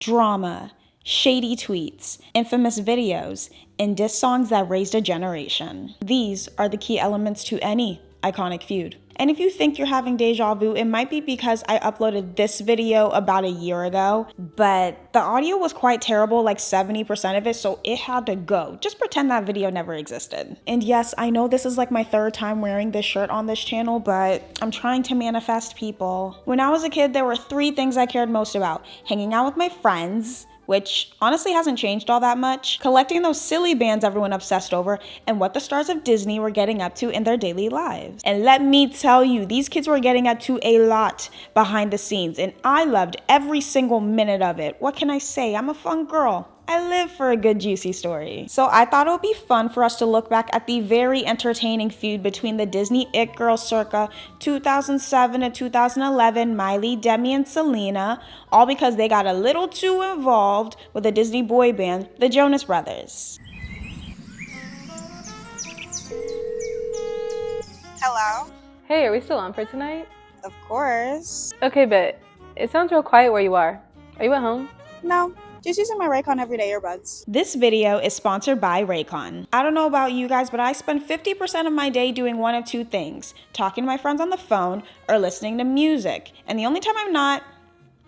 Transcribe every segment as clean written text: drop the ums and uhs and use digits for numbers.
drama, shady tweets, infamous videos, and diss songs that raised a generation. These are the key elements to any iconic feud. And if you think you're having deja vu, it might be because I uploaded this video about a year ago, but the audio was quite terrible, like 70% of it, so it had to go. Just pretend that video never existed. And yes, I know this is like my third time wearing this shirt on this channel, but I'm trying to manifest people. When I was a kid, there were 3 things I cared most about: hanging out with my friends, which honestly hasn't changed all that much, collecting those silly bands everyone obsessed over, and what the stars of Disney were getting up to in their daily lives. And let me tell you, these kids were getting up to a lot behind the scenes, and I loved every single minute of it. What can I say? I'm a fun girl. I live for a good juicy story. So I thought it would be fun for us to look back at the very entertaining feud between the Disney it girls circa 2007 to 2011, Miley, Demi, and Selena, all because they got a little too involved with the Disney boy band, the Jonas Brothers. Hello? Hey, are we still on for tonight? Of course. Okay, but it sounds real quiet where you are. Are you at home? No, just using my Raycon everyday earbuds. This video is sponsored by Raycon. I don't know about you guys, but I spend 50% of my day doing one of 2 things: talking to my friends on the phone or listening to music. And the only time I'm not,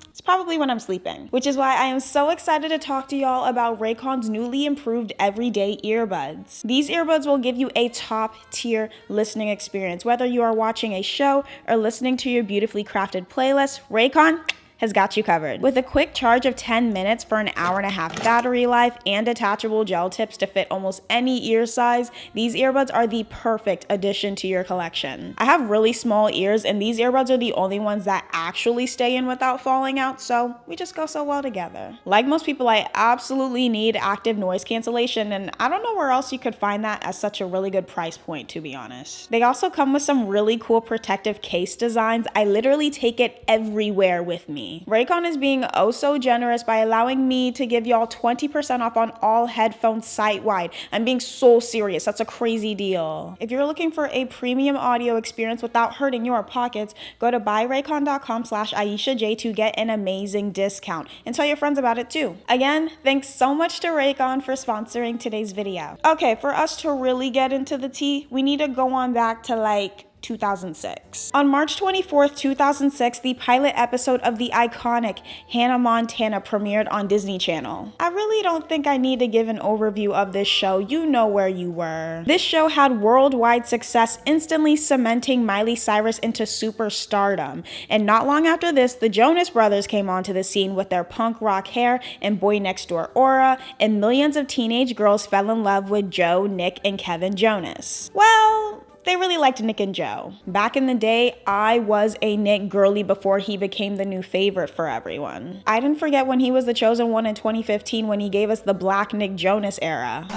it's probably when I'm sleeping, which is why I am so excited to talk to y'all about Raycon's newly improved everyday earbuds. These earbuds will give you a top tier listening experience. Whether you are watching a show or listening to your beautifully crafted playlist, Raycon has got you covered. With a quick charge of 10 minutes for an hour-and-a-half battery life and detachable gel tips to fit almost any ear size, these earbuds are the perfect addition to your collection. I have really small ears, and these earbuds are the only ones that actually stay in without falling out, so we just go so well together. Like most people, I absolutely need active noise cancellation, and I don't know where else you could find that at such a really good price point, to be honest. They also come with some really cool protective case designs. I literally take it everywhere with me. Raycon is being oh so generous by allowing me to give y'all 20% off on all headphones site-wide. I'm being so serious. That's a crazy deal. If you're looking for a premium audio experience without hurting your pockets, go to buyraycon.com/aishahj to get an amazing discount. And tell your friends about it too. Again, thanks so much to Raycon for sponsoring today's video. Okay, for us to really get into the tea, we need to go on back to like 2006. On March 24th, 2006, the pilot episode of the iconic Hannah Montana premiered on Disney Channel. I really don't think I need to give an overview of this show. You know where you were. This show had worldwide success, instantly cementing Miley Cyrus into superstardom. And not long after this, the Jonas Brothers came onto the scene with their punk rock hair and boy next door aura, and millions of teenage girls fell in love with Joe, Nick, and Kevin Jonas. Well, they really liked Nick and Joe. Back in the day, I was a Nick girly before he became the new favorite for everyone. I didn't forget when he was the chosen one in 2015 when he gave us the Black Nick Jonas era.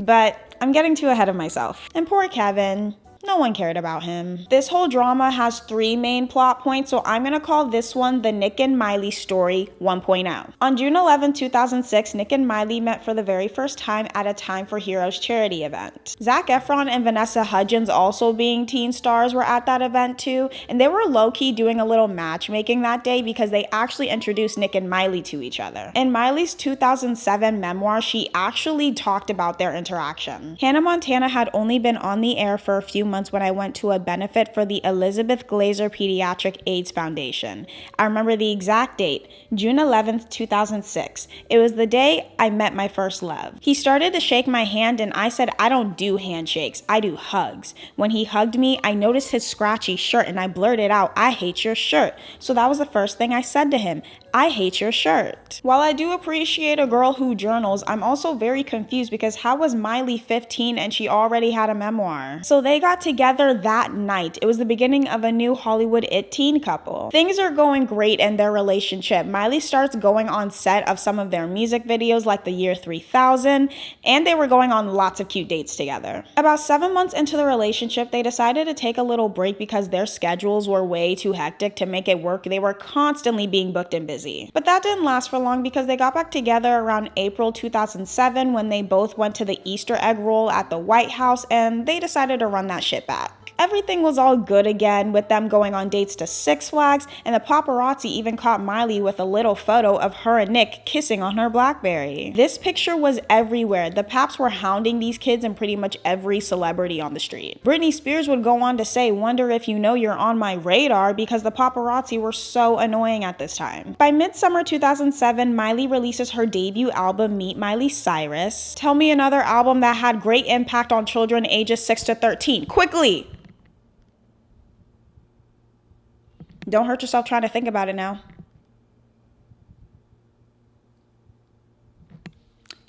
But I'm getting too ahead of myself. And poor Kevin. No one cared about him. This whole drama has 3 main plot points, so I'm gonna call this one the Nick and Miley story 1.0. On June 11, 2006, Nick and Miley met for the very first time at a Time for Heroes charity event. Zac Efron and Vanessa Hudgens, also being teen stars, were at that event too, and they were low-key doing a little matchmaking that day because they actually introduced Nick and Miley to each other. In Miley's 2007 memoir, she actually talked about their interaction. Hannah Montana had only been on the air for a few months when I went to a benefit for the Elizabeth Glaser Pediatric AIDS Foundation. I remember the exact date, June 11th, 2006. It was the day I met my first love. He started to shake my hand and I said, I don't do handshakes, I do hugs. When he hugged me, I noticed his scratchy shirt and I blurted out, I hate your shirt. So that was the first thing I said to him. I hate your shirt. While I do appreciate a girl who journals, I'm also very confused because how was Miley 15 and she already had a memoir? So they got together that night. It was the beginning of a new Hollywood it teen couple. Things are going great in their relationship. Miley starts going on set of some of their music videos like the year 3000, and they were going on lots of cute dates together. About 7 months into the relationship, they decided to take a little break because their schedules were way too hectic to make it work. They were constantly being booked and busy. But that didn't last for long because they got back together around April 2007 when they both went to the Easter egg roll at the White House and they decided to run that shit back. Everything was all good again, with them going on dates to Six Flags, and the paparazzi even caught Miley with a little photo of her and Nick kissing on her BlackBerry. This picture was everywhere. The paps were hounding these kids and pretty much every celebrity on the street. Britney Spears would go on to say, "Wonder if you know you're on my radar," because the paparazzi were so annoying at this time. By midsummer 2007, Miley releases her debut album, Meet Miley Cyrus. Tell me another album that had great impact on children ages 6 to 13. Quickly! Don't hurt yourself trying to think about it now.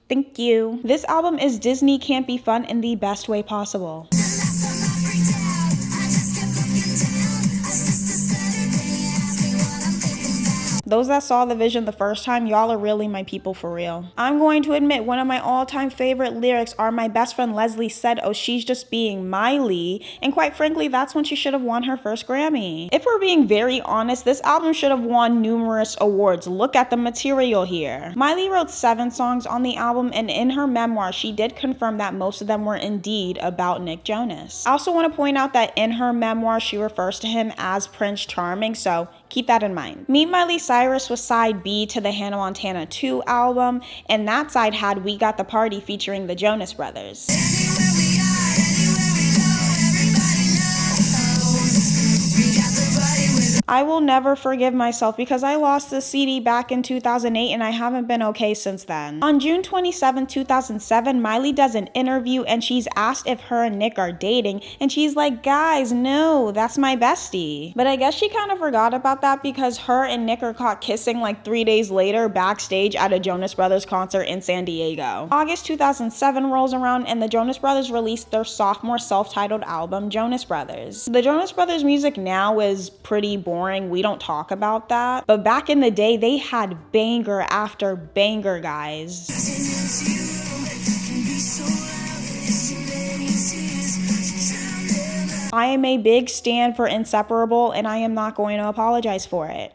Thank you. This album is Disney campy fun in the best way possible. Those that saw the vision the first time, y'all are really my people for real. I'm going to admit one of my all-time favorite lyrics are my best friend Leslie said, "Oh, she's just being Miley," and quite frankly, that's when she should have won her first Grammy. If we're being very honest, this album should have won numerous awards. Look at the material here. Miley wrote 7 songs on the album, and in her memoir, she did confirm that most of them were indeed about Nick Jonas. I also want to point out that in her memoir, she refers to him as Prince Charming, so keep that in mind. Meet Miley Cyrus was side B to the Hannah Montana 2 album, and that side had We Got the Party featuring the Jonas Brothers. I will never forgive myself because I lost this CD back in 2008 and I haven't been okay since then. On June 27, 2007, Miley does an interview and she's asked if her and Nick are dating, and she's like, "Guys, no, that's my bestie." But I guess she kind of forgot about that because her and Nick are caught kissing like 3 days later backstage at a Jonas Brothers concert in San Diego. August 2007 rolls around and the Jonas Brothers released their sophomore self-titled album, Jonas Brothers. The Jonas Brothers music now is pretty boring. We don't talk about that. But back in the day, they had banger after banger, guys. I am a big stan for Inseparable, and I am not going to apologize for it.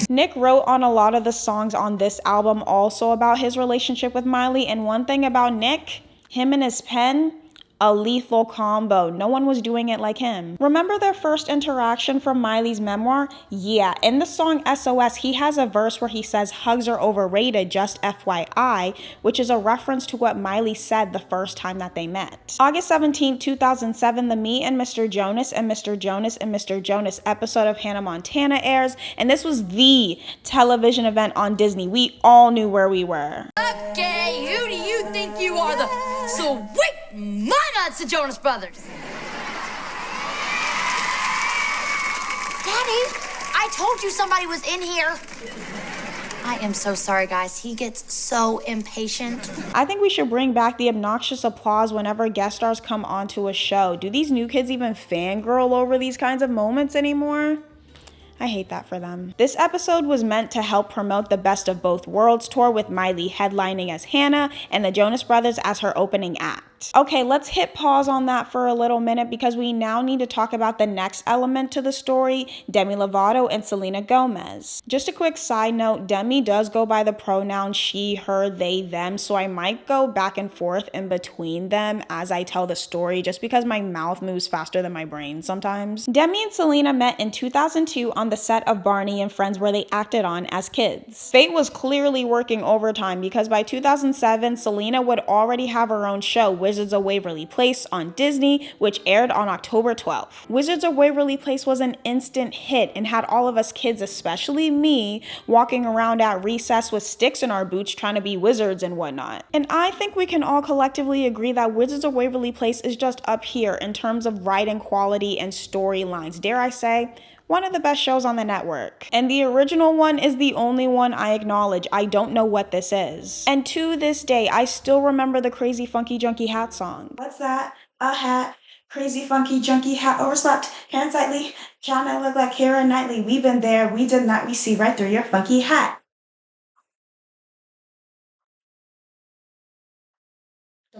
Nick wrote on a lot of the songs on this album also about his relationship with Miley, and one thing about Nick, him and his pen, a lethal combo. No one was doing it like him. Remember their first interaction from Miley's memoir? Yeah, in the song SOS, he has a verse where he says hugs are overrated, just FYI, which is a reference to what Miley said the first time that they met. August 17, 2007, the Me and Mr. Jonas and Mr. Jonas and Mr. Jonas episode of Hannah Montana airs, and this was the television event on Disney. We all knew where we were. Okay, who do you think you are, the sweet mama? It's the Jonas Brothers. Daddy, I told you somebody was in here. I am so sorry, guys. He gets so impatient. I think we should bring back the obnoxious applause whenever guest stars come onto a show. Do these new kids even fangirl over these kinds of moments anymore? I hate that for them. This episode was meant to help promote the Best of Both Worlds tour, with Miley headlining as Hannah and the Jonas Brothers as her opening act. Okay, let's hit pause on that for a little minute because we now need to talk about the next element to the story, Demi Lovato and Selena Gomez. Just a quick side note, Demi does go by the pronouns she, her, they, them, so I might go back and forth in between them as I tell the story just because my mouth moves faster than my brain sometimes. Demi and Selena met in 2002 on the set of Barney and Friends, where they acted on as kids. Fate was clearly working overtime because by 2007, Selena would already have her own show, Wizards of Waverly Place, on Disney, which aired on October 12th. Wizards of Waverly Place was an instant hit and had all of us kids, especially me, walking around at recess with sticks in our boots trying to be wizards and whatnot. And I think we can all collectively agree that Wizards of Waverly Place is just up here in terms of writing quality and storylines. Dare I say, one of the best shows on the network. And the original one is the only one I acknowledge. I don't know what this is. And to this day, I still remember the Crazy Funky Junky Hat song. What's that? A hat. Crazy funky junky hat, overslept, hair unsightly, trying to look like Keira Knightley. We've been there, we did not, we see right through your funky hat.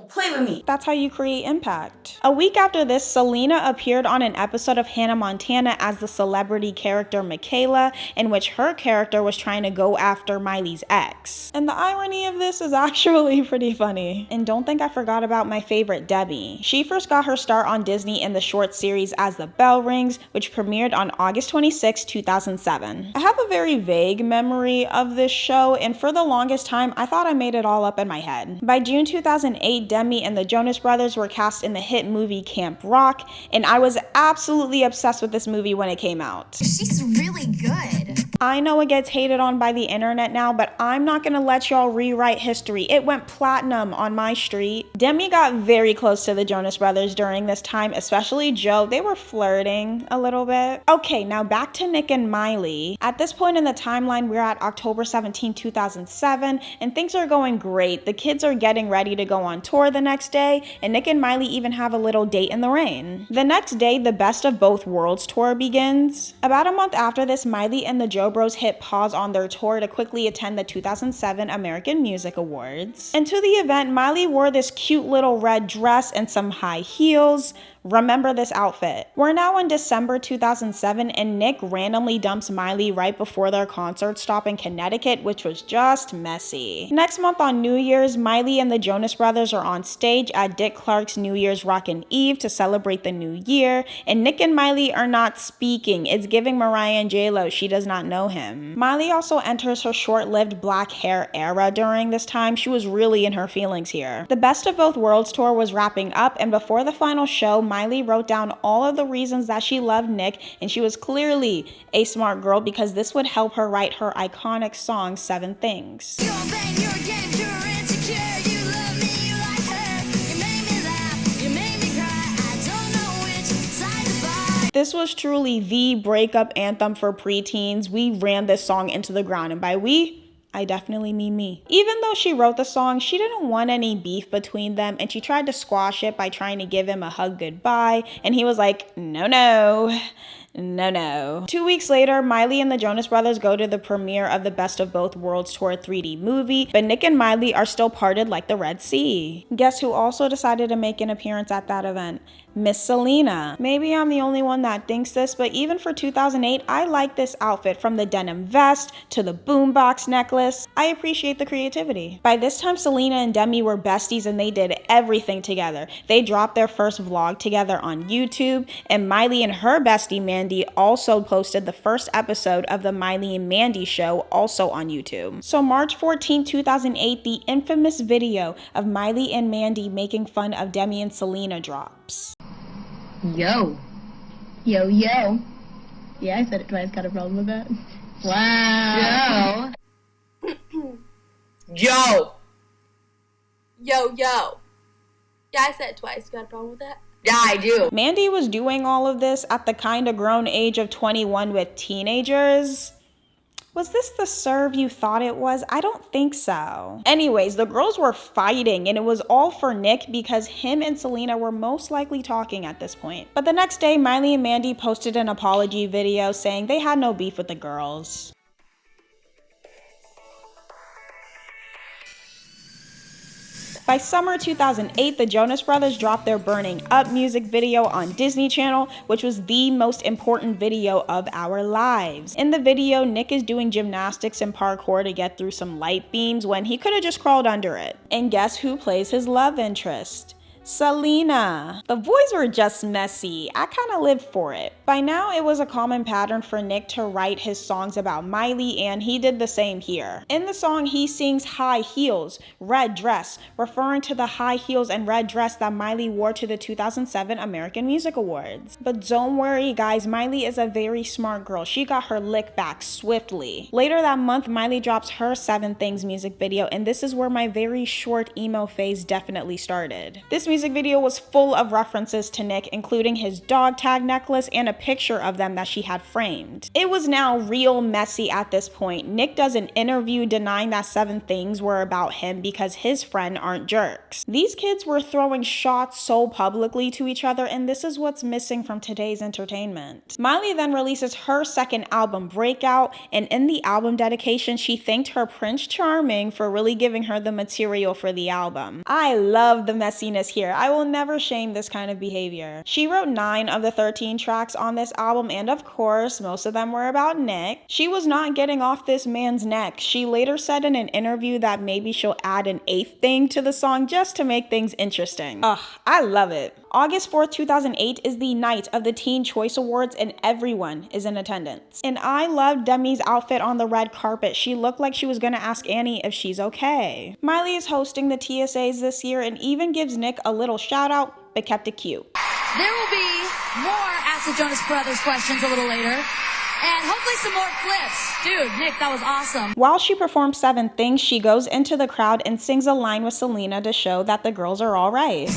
Don't play with me. That's how you create impact. A week after this, Selena appeared on an episode of Hannah Montana as the celebrity character Michaela, in which her character was trying to go after Miley's ex. And the irony of this is actually pretty funny. And don't think I forgot about my favorite Debbie. She first got her start on Disney in the short series As the Bell Rings, which premiered on August 26, 2007. I have a very vague memory of this show, and for the longest time, I thought I made it all up in my head. By June 2008, Demi and the Jonas Brothers were cast in the hit movie Camp Rock, and I was absolutely obsessed with this movie when it came out. She's really good. I know it gets hated on by the internet now, but I'm not gonna let y'all rewrite history. It went platinum on my street. Demi got very close to the Jonas Brothers during this time, especially Joe. They were flirting a little bit. Okay, now back to Nick and Miley. At this point in the timeline, we're at October 17, 2007, and things are going great. The kids are getting ready to go on tour the next day, and Nick and Miley even have a little date in the rain. The next day, the Best of Both Worlds tour begins. About a month after this, Miley and the Joe Bros hit pause on their tour to quickly attend the 2007 American Music Awards. And to the event, Miley wore this cute little red dress and some high heels. Remember this outfit. We're now in December 2007, and Nick randomly dumps Miley right before their concert stop in Connecticut, which was just messy. Next month on New Year's, Miley and the Jonas Brothers are on stage at Dick Clark's New Year's Rockin' Eve to celebrate the new year, and Nick and Miley are not speaking. It's giving Mariah and J-Lo. She does not know him. Miley also enters her short-lived black hair era during this time. She was really in her feelings here. The Best of Both Worlds tour was wrapping up, and before the final show, Miley wrote down all of the reasons that she loved Nick, and she was clearly a smart girl because this would help her write her iconic song, 7 Things. This was truly the breakup anthem for preteens. We ran this song into the ground, and by we, I definitely mean me. Even though she wrote the song, she didn't want any beef between them, and she tried to squash it by trying to give him a hug goodbye, and he was like, no, no. No. 2 weeks later, Miley and the Jonas Brothers go to the premiere of the Best of Both Worlds Tour 3D movie, but Nick and Miley are still parted like the Red Sea. Guess who also decided to make an appearance at that event? Miss Selena. Maybe I'm the only one that thinks this, but even for 2008, I like this outfit, from the denim vest to the boombox necklace. I appreciate the creativity. By this time, Selena and Demi were besties and they did everything together. They dropped their first vlog together on YouTube, and Miley and her bestie Mandy also posted the first episode of the Miley and Mandy show also on YouTube. So March 14, 2008, the infamous video of Miley and Mandy making fun of Demi and Selena drops. Yo. Yo, yo. Yeah, I said it twice. Got a problem with that? Wow. Yo. Yo. Yo, yo. Yeah, I said it twice. Got a problem with that? Yeah, I do. Mandy was doing all of this at the kind of grown age of 21 with teenagers. Was this the serve you thought it was? I don't think so. Anyways, the girls were fighting, and it was all for Nick because him and Selena were most likely talking at this point. But the next day, Miley and Mandy posted an apology video saying they had no beef with the girls. By summer 2008, the Jonas Brothers dropped their Burning Up music video on Disney Channel, which was the most important video of our lives. In the video, Nick is doing gymnastics and parkour to get through some light beams when he could have just crawled under it. And guess who plays his love interest? Selena. The boys were just messy. I kind of lived for it. By now, it was a common pattern for Nick to write his songs about Miley, and he did the same here. In the song, he sings high heels, red dress, referring to the high heels and red dress that Miley wore to the 2007 American Music Awards. But don't worry, guys, Miley is a very smart girl. She got her lick back swiftly. Later that month, Miley drops her 7 Things music video, and this is where my very short emo phase definitely started. This music video was full of references to Nick, including his dog tag necklace and a picture of them that she had framed. It was now real messy at this point. Nick does an interview denying that 7 things were about him because his friend aren't jerks. These kids were throwing shots so publicly to each other, and this is what's missing from today's entertainment. Miley then releases her second album, Breakout, and in the album dedication, she thanked her Prince Charming for really giving her the material for the album. I love the messiness here. I will never shame this kind of behavior. She wrote 9 of the 13 tracks on this album, and of course, most of them were about Nick. She was not getting off this man's neck. She later said in an interview that maybe she'll add an 8th thing to the song just to make things interesting. Ugh, I love it. August 4th, 2008 is the night of the Teen Choice Awards and everyone is in attendance. And I loved Demi's outfit on the red carpet. She looked like she was gonna ask Annie if she's okay. Miley is hosting the TSAs this year and even gives Nick a little shout out, but kept it cute. There will be more Ask the Jonas Brothers questions a little later. And hopefully some more clips. Dude, Nick, that was awesome. While she performs 7 things, she goes into the crowd and sings a line with Selena to show that the girls are all right.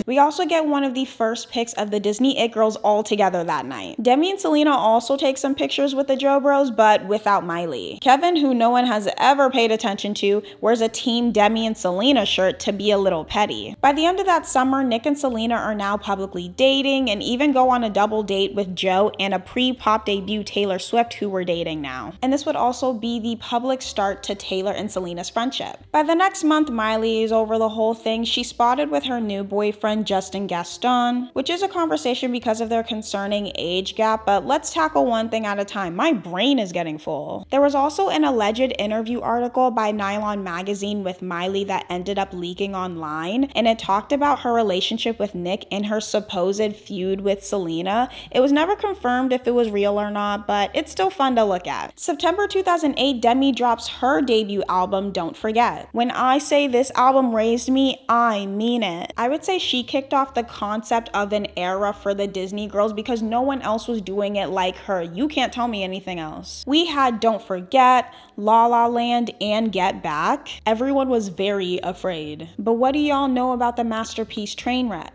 We also get one of the first pics of the Disney It Girls all together that night. Demi and Selena also take some pictures with the Jo Bros, but without Miley. Kevin, who no one has ever paid attention to, wears a Team Demi and Selena shirt to be a little petty. By the end of that summer, Nick and Selena are now publicly dating and even go on a double date with Jo and a pre-pop debut Taylor Swift, who were dating now. And this would also be the public start to Taylor and Selena's friendship. By the next month, Miley is over the whole thing. She's spotted with her new boyfriend, Justin Gaston, which is a conversation because of their concerning age gap, but let's tackle one thing at a time. My brain is getting full. There was also an alleged interview article by Nylon magazine with Miley that ended up leaking online, and it talked about her relationship with Nick and her supposed feud with Selena. It was never confirmed if it was real or not, but it's still fun to look at. September 2008, Demi drops her debut album, Don't Forget. When I say this album raised me, I mean it. I would say she kicked off the concept of an era for the Disney girls because no one else was doing it like her. You can't tell me anything else. We had Don't Forget, La La Land, and Get Back. Everyone was very afraid. But what do y'all know about the masterpiece Trainwreck?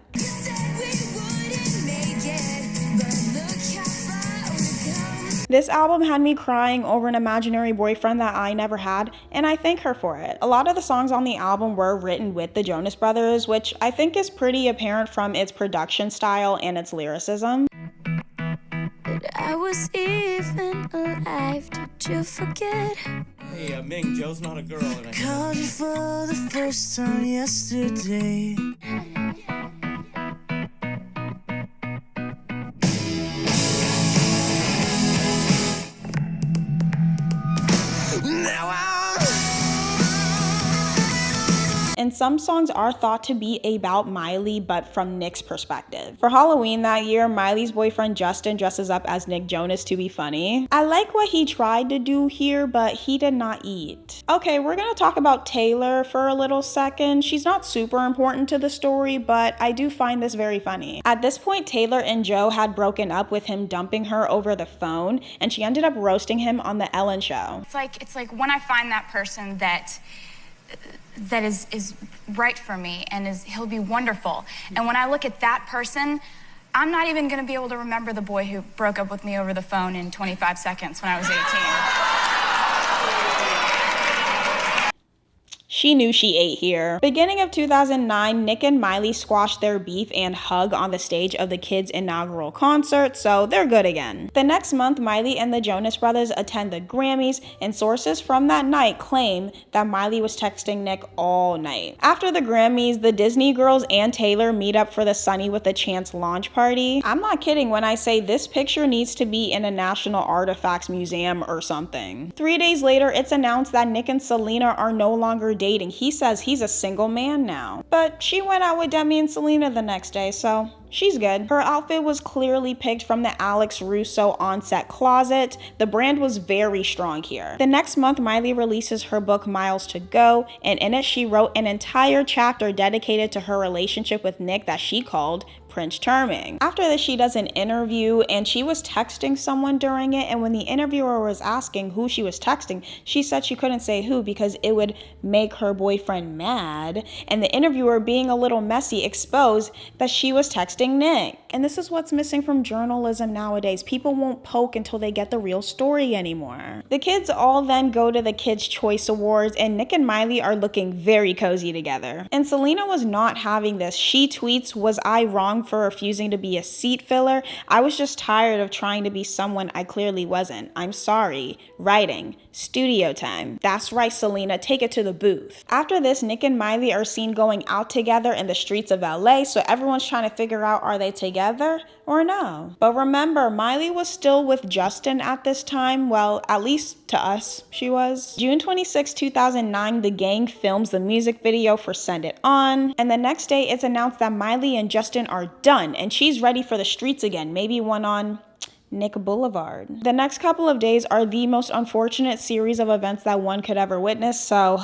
This album had me crying over an imaginary boyfriend that I never had, and I thank her for it. A lot of the songs on the album were written with the Jonas Brothers, which I think is pretty apparent from its production style and its lyricism. I was even alive, did you forget? Hey, Ming, Joe's not a girl. And I called you for the first time yesterday. And some songs are thought to be about Miley, but from Nick's perspective. For Halloween that year, Miley's boyfriend Justin dresses up as Nick Jonas to be funny. I like what he tried to do here, but he did not eat. Okay, we're gonna talk about Taylor for a little second. She's not super important to the story, but I do find this very funny. At this point, Taylor and Jo had broken up with him dumping her over the phone, and she ended up roasting him on the Ellen show. It's like when I find that person that is right for me and he'll be wonderful. And when I look at that person, I'm not even gonna be able to remember the boy who broke up with me over the phone in 25 seconds when I was 18. She knew she ate here. Beginning of 2009, Nick and Miley squashed their beef and hug on the stage of the kids' inaugural concert, so they're good again. The next month, Miley and the Jonas Brothers attend the Grammys, and sources from that night claim that Miley was texting Nick all night. After the Grammys, the Disney girls and Taylor meet up for the Sunny with a Chance launch party. I'm not kidding when I say this picture needs to be in a National Artifacts Museum or something. 3 days later, it's announced that Nick and Selena are no longer dating. He says he's a single man now. But she went out with Demi and Selena the next day, so she's good. Her outfit was clearly picked from the Alex Russo on-set closet. The brand was very strong here. The next month, Miley releases her book Miles to Go, and in it she wrote an entire chapter dedicated to her relationship with Nick that she called Prince Charming. After this, she does an interview and she was texting someone during it, and when the interviewer was asking who she was texting, she said she couldn't say who because it would make her boyfriend mad, and the interviewer, being a little messy, exposed that she was texting Nick. And this is what's missing from journalism nowadays. People won't poke until they get the real story anymore. The kids all then go to the Kids' Choice Awards, and Nick and Miley are looking very cozy together. And Selena was not having this. She tweets, "Was I wrong for refusing to be a seat filler? I was just tired of trying to be someone I clearly wasn't. I'm sorry. Writing. Studio time." That's right, Selena, take it to the booth. After this, Nick and Miley are seen going out together in the streets of LA, so everyone's trying to figure out, are they together or no? But remember, Miley was still with Justin at this time. Well, at least to us, she was. June 26, 2009, the gang films the music video for Send It On, and the next day it's announced that Miley and Justin are done and she's ready for the streets again, maybe one on Nick Boulevard. The next couple of days are the most unfortunate series of events that one could ever witness, so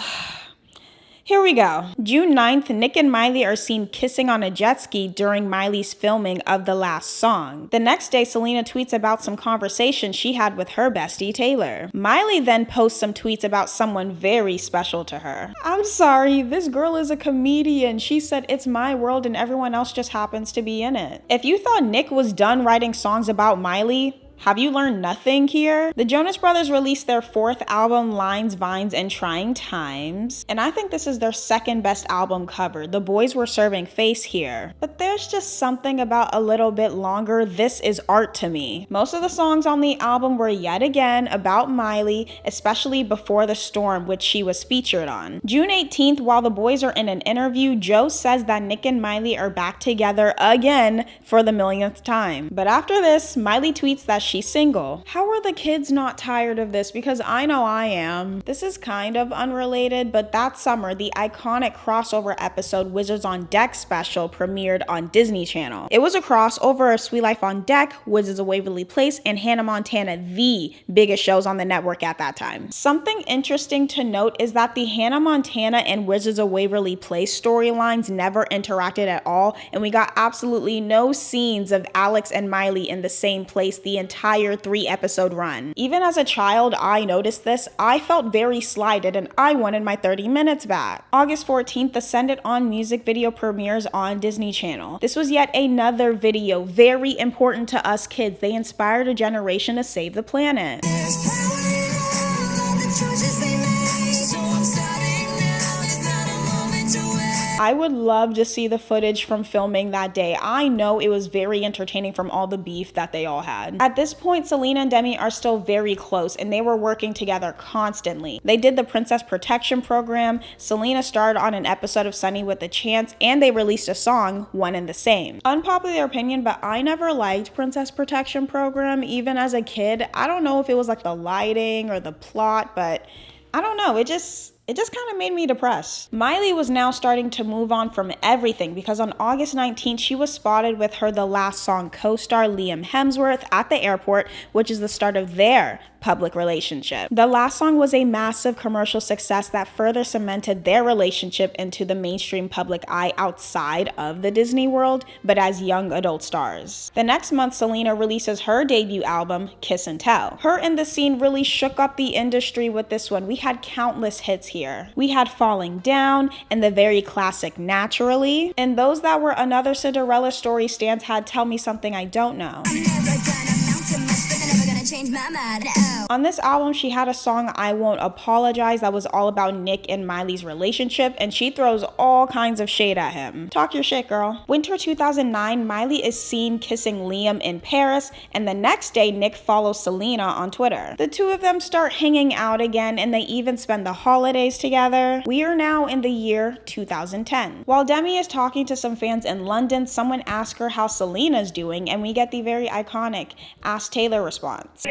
here we go. June 9th, Nick and Miley are seen kissing on a jet ski during Miley's filming of the last song. The next day, Selena tweets about some conversation she had with her bestie, Taylor. Miley then posts some tweets about someone very special to her. "I'm sorry, this girl is a comedian. She said it's my world and everyone else just happens to be in it." If you thought Nick was done writing songs about Miley, have you learned nothing here? The Jonas Brothers released their 4th album, Lines, Vines, and Trying Times, and I think this is their second best album cover. The boys were serving face here. But there's just something about a little bit longer. This is art to me. Most of the songs on the album were yet again about Miley, especially Before the Storm, which she was featured on. June 18th, while the boys are in an interview, Joe says that Nick and Miley are back together again for the millionth time. But after this, Miley tweets that she's single. How are the kids not tired of this? Because I know I am. This is kind of unrelated, but that summer, the iconic crossover episode Wizards on Deck special premiered on Disney Channel. It was a crossover of Sweet Life on Deck, Wizards of Waverly Place, and Hannah Montana, the biggest shows on the network at that time. Something interesting to note is that the Hannah Montana and Wizards of Waverly Place storylines never interacted at all, and we got absolutely no scenes of Alex and Miley in the same place the entire 3-episode run. Even as a child, I noticed this. I felt very slighted and I wanted my 30 minutes back. August 14th, the Send It On music video premieres on Disney Channel. This was yet another video very important to us kids. They inspired a generation to save the planet. I would love to see the footage from filming that day. I know it was very entertaining from all the beef that they all had. At this point, Selena and Demi are still very close and they were working together constantly. They did the Princess Protection Program, Selena starred on an episode of Sunny with a Chance, and they released a song, One and the Same. Unpopular opinion, but I never liked Princess Protection Program, even as a kid. I don't know if it was like the lighting or the plot, but I don't know, it just kind of made me depressed. Miley was now starting to move on from everything because on August 19th, she was spotted with her The Last Song co-star Liam Hemsworth at the airport, which is the start of their public relationship. The Last Song was a massive commercial success that further cemented their relationship into the mainstream public eye outside of the Disney world, but as young adult stars. The next month, Selena releases her debut album, Kiss and Tell. Her and The Scene really shook up the industry with this one. We had countless hits here. We had Falling Down and the very classic Naturally, and those that were another Cinderella story stands had Tell Me Something I Don't Know. On this album, she had a song, I Won't Apologize, that was all about Nick and Miley's relationship, and she throws all kinds of shade at him. Talk your shit, girl. Winter 2009, Miley is seen kissing Liam in Paris, and the next day, Nick follows Selena on Twitter. The two of them start hanging out again, and they even spend the holidays together. We are now in the year 2010. While Demi is talking to some fans in London, someone asks her how Selena's doing, and we get the very iconic Ask Taylor response.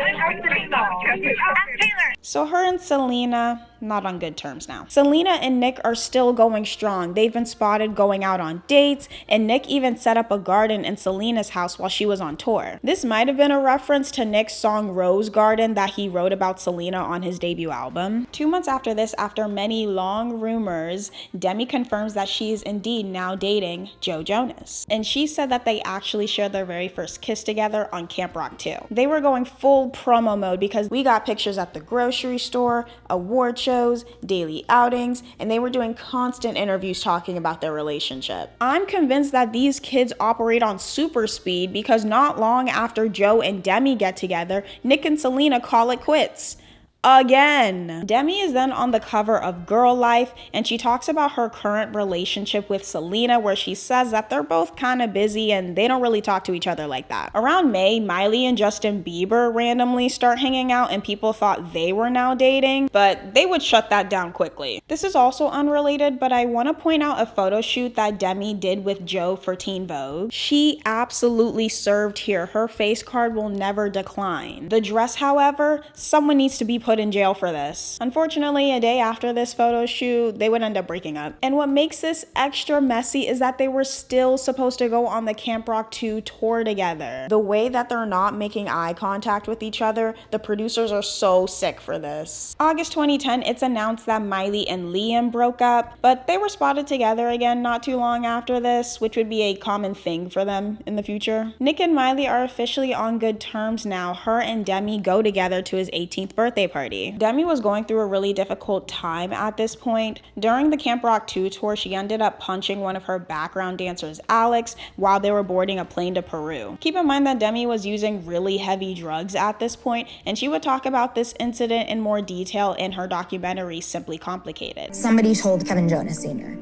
So her and Selena, not on good terms now. Selena and Nick are still going strong. They've been spotted going out on dates, and Nick even set up a garden in Selena's house while she was on tour. This might have been a reference to Nick's song Rose Garden that he wrote about Selena on his debut album. 2 months after this, after many long rumors, Demi confirms that she is indeed now dating Joe Jonas. And she said that they actually shared their very first kiss together on Camp Rock 2. They were going full promo mode because we got pictures at the grocery store, award shows, daily outings, and they were doing constant interviews talking about their relationship. I'm convinced that these kids operate on super speed because not long after Joe and Demi get together, Nick and Selena call it quits. Again. Demi is then on the cover of Girl Life, and she talks about her current relationship with Selena, where she says that they're both kind of busy and they don't really talk to each other like that. Around May, Miley and Justin Bieber randomly start hanging out, and people thought they were now dating, but they would shut that down quickly. This is also unrelated, but I want to point out a photo shoot that Demi did with Joe for Teen Vogue. She absolutely served here. Her face card will never decline. The dress, however, someone needs to be put in jail for this. Unfortunately, a day after this photo shoot, they would end up breaking up. And what makes this extra messy is that they were still supposed to go on the Camp Rock 2 tour together. The way that they're not making eye contact with each other, the producers are so sick for this. August 2010, it's announced that Miley and Liam broke up, but they were spotted together again not too long after this, which would be a common thing for them in the future. Nick and Miley are officially on good terms now. Her and Demi go together to his 18th birthday party. Demi was going through a really difficult time at this point. During the Camp Rock 2 tour, she ended up punching one of her background dancers, Alex, while they were boarding a plane to Peru. Keep in mind that Demi was using really heavy drugs at this point, and she would talk about this incident in more detail in her documentary, Simply Complicated. Somebody told Kevin Jonas Sr.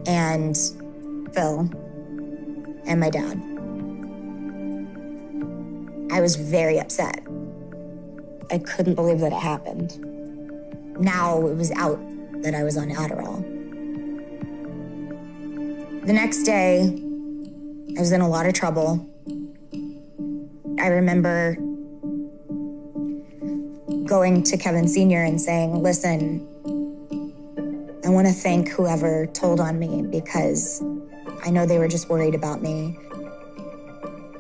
and Phil and my dad. I was very upset. I couldn't believe that it happened. Now it was out that I was on Adderall. The next day, I was in a lot of trouble. I remember going to Kevin Sr. and saying, listen, I want to thank whoever told on me because I know they were just worried about me.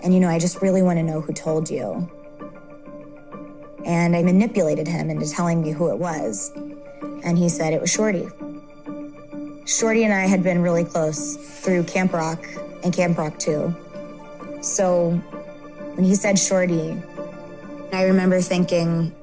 And, I just really want to know who told you. And I manipulated him into telling me who it was. And he said it was Shorty. Shorty and I had been really close through Camp Rock and Camp Rock 2. So when he said Shorty, I remember thinking,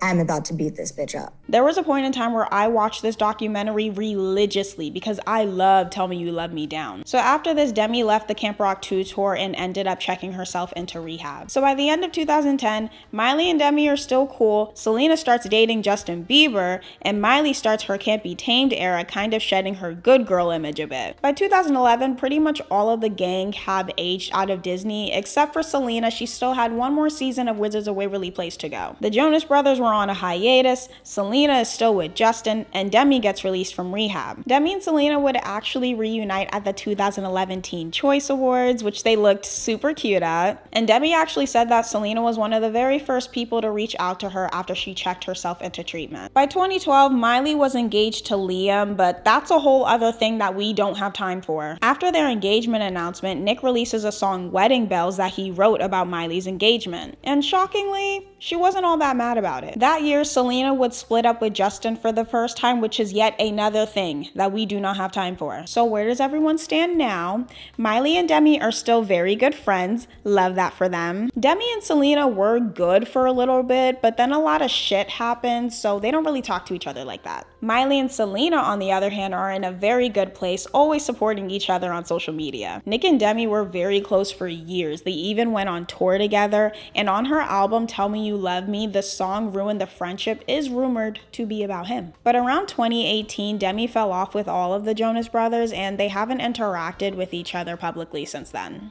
I'm about to beat this bitch up. There was a point in time where I watched this documentary religiously because I love Tell Me You Love Me Down. So after this, Demi left the Camp Rock 2 tour and ended up checking herself into rehab. So by the end of 2010, Miley and Demi are still cool, Selena starts dating Justin Bieber, and Miley starts her Can't Be Tamed era, kind of shedding her good girl image a bit. By 2011, pretty much all of the gang have aged out of Disney, except for Selena. She still had one more season of Wizards of Waverly Place to go. The Jonas Brothers were on a hiatus, Selena is still with Justin, and Demi gets released from rehab. Demi and Selena would actually reunite at the 2011 Teen Choice Awards, which they looked super cute at. And Demi actually said that Selena was one of the very first people to reach out to her after she checked herself into treatment. By 2012, Miley was engaged to Liam, but that's a whole other thing that we don't have time for. After their engagement announcement, Nick releases a song, Wedding Bells, that he wrote about Miley's engagement. And shockingly, she wasn't all that mad about it. That year, Selena would split up with Justin for the first time, which is yet another thing that we do not have time for. So where does everyone stand now? Miley and Demi are still very good friends. Love that for them. Demi and Selena were good for a little bit, but then a lot of shit happened, so they don't really talk to each other like that. Miley and Selena, on the other hand, are in a very good place, always supporting each other on social media. Nick and Demi were very close for years. They even went on tour together, and on her album, Tell Me You Love Me, the song Ruin the Friendship is rumored to be about him. But around 2018, Demi fell off with all of the Jonas Brothers, and they haven't interacted with each other publicly since then.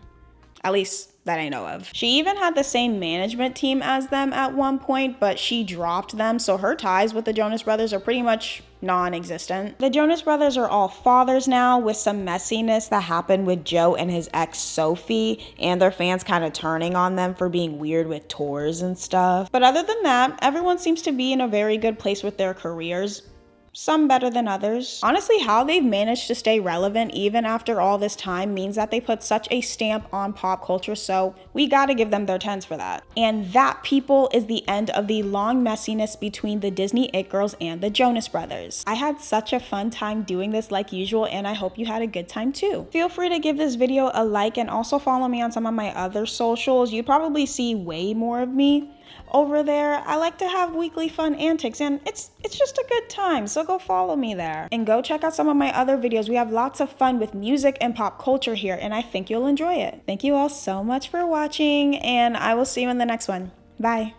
At least that I know of. She even had the same management team as them at one point, but she dropped them, so her ties with the Jonas Brothers are pretty much non-existent. The Jonas Brothers are all fathers now, with some messiness that happened with Joe and his ex Sophie, and their fans kind of turning on them for being weird with tours and stuff. But other than that, everyone seems to be in a very good place with their careers. Some better than others. Honestly, how they've managed to stay relevant even after all this time means that they put such a stamp on pop culture, so we gotta give them their 10s for that. And that, people, is the end of the long messiness between the Disney It Girls and the Jonas Brothers. I had such a fun time doing this like usual, and I hope you had a good time too. Feel free to give this video a like and also follow me on some of my other socials. You'd probably see way more of me over there. I like to have weekly fun antics, and it's just a good time, so go follow me there. And go check out some of my other videos. We have lots of fun with music and pop culture here, and I think you'll enjoy it. Thank you all so much for watching, and I will see you in the next one. Bye.